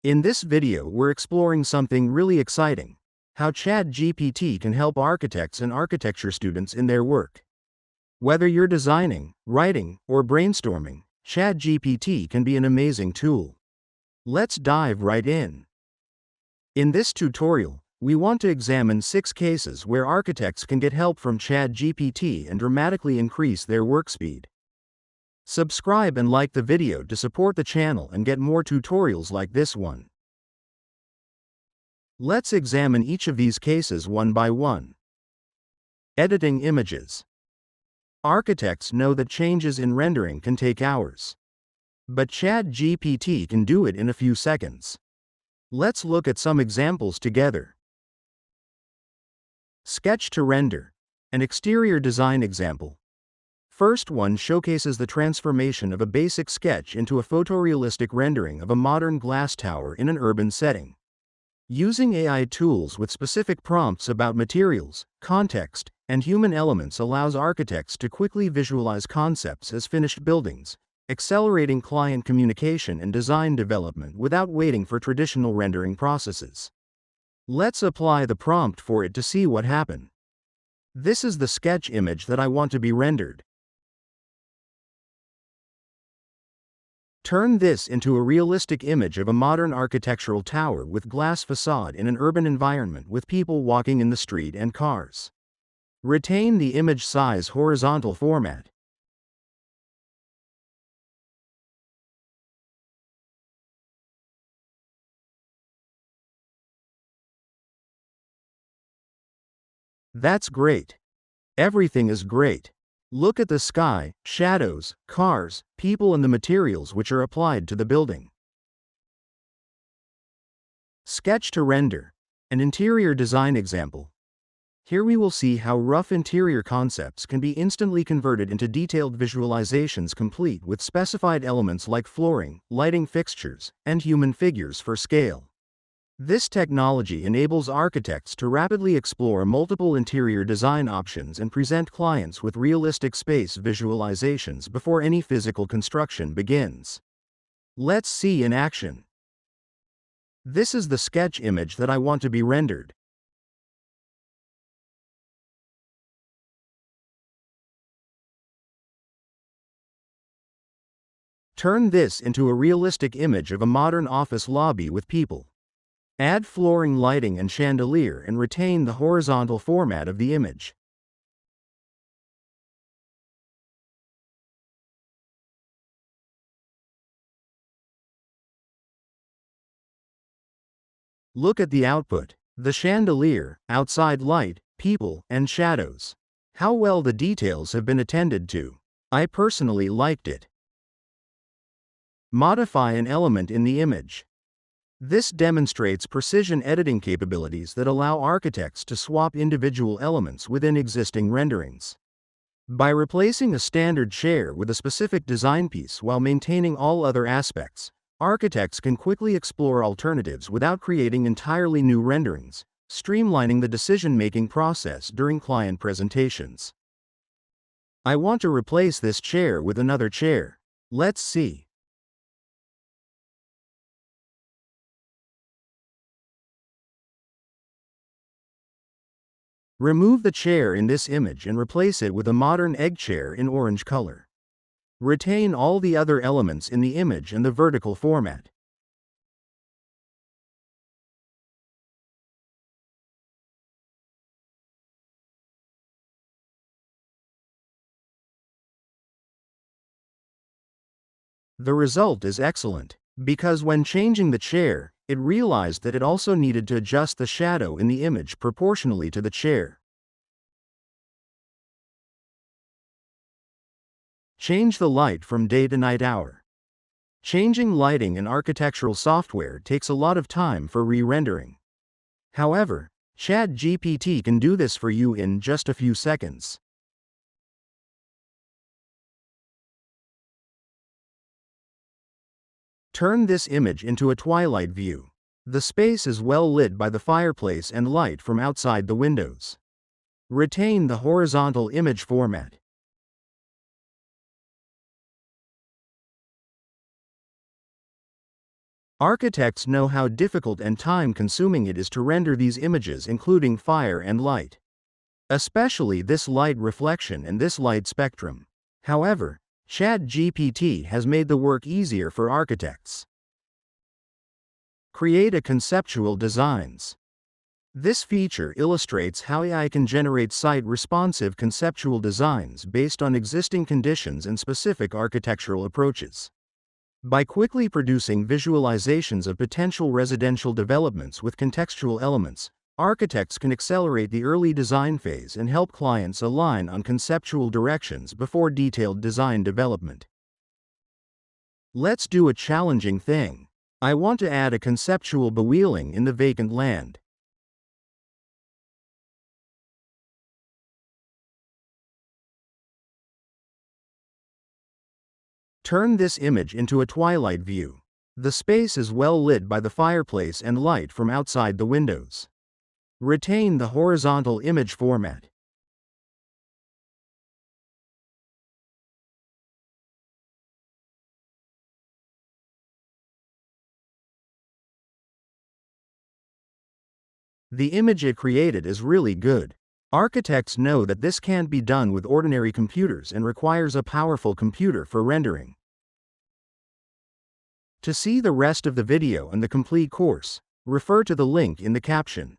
In this video, we're exploring something really exciting: how ChatGPT can help architects and architecture students in their work. Whether you're designing, writing, or brainstorming, ChatGPT can be an amazing tool. Let's dive right in. In this tutorial, we want to examine 6 cases where architects can get help from ChatGPT and dramatically increase their work speed. Subscribe and like the video to support the channel and get more tutorials like this one. Let's examine each of these cases one by one. Editing images. Architects know that changes in rendering can take hours. But ChatGPT can do it in a few seconds. Let's look at some examples together. Sketch to render. An exterior design example. First one showcases the transformation of a basic sketch into a photorealistic rendering of a modern glass tower in an urban setting. Using AI tools with specific prompts about materials, context, and human elements allows architects to quickly visualize concepts as finished buildings, accelerating client communication and design development without waiting for traditional rendering processes. Let's apply the prompt for it to see what happens. This is the sketch image that I want to be rendered. Turn this into a realistic image of a modern architectural tower with glass facade in an urban environment with people walking in the street and cars. Retain the image size horizontal format. That's great. Everything is great. Look at the sky, shadows, cars, people, and the materials which are applied to the building. Sketch to render. An interior design example. Here we will see how rough interior concepts can be instantly converted into detailed visualizations complete with specified elements like flooring, lighting fixtures, and human figures for scale. This technology enables architects to rapidly explore multiple interior design options and present clients with realistic space visualizations before any physical construction begins. Let's see in action. This is the sketch image that I want to be rendered. Turn this into a realistic image of a modern office lobby with people. Add flooring, lighting, and chandelier and retain the horizontal format of the image. Look at the output: the chandelier, outside light, people, and shadows. How well the details have been attended to. I personally liked it. Modify an element in the image. This demonstrates precision editing capabilities that allow architects to swap individual elements within existing renderings. By replacing a standard chair with a specific design piece while maintaining all other aspects, architects can quickly explore alternatives without creating entirely new renderings, streamlining the decision-making process during client presentations. I want to replace this chair with another chair. Let's see. Remove the chair in this image and replace it with a modern egg chair in orange color. Retain all the other elements in the image and the vertical format. The result is excellent, because when changing the chair, it realized that it also needed to adjust the shadow in the image proportionally to the chair. Change the light from day to night hour. Changing lighting in architectural software takes a lot of time for re-rendering. However, ChatGPT can do this for you in just a few seconds. Turn this image into a twilight view. The space is well lit by the fireplace and light from outside the windows. Retain the horizontal image format. Architects know how difficult and time-consuming it is to render these images, including fire and light. Especially this light reflection and this light spectrum. However, ChatGPT has made the work easier for architects. Create a conceptual designs. This feature illustrates how AI can generate site-responsive conceptual designs based on existing conditions and specific architectural approaches. By quickly producing visualizations of potential residential developments with contextual elements, architects can accelerate the early design phase and help clients align on conceptual directions before detailed design development. Let's do a challenging thing. I want to add a conceptual bewheeling in the vacant land. Turn this image into a twilight view. The space is well lit by the fireplace and light from outside the windows. Retain the horizontal image format. The image it created is really good. Architects know that this can't be done with ordinary computers and requires a powerful computer for rendering. To see the rest of the video and the complete course, refer to the link in the caption.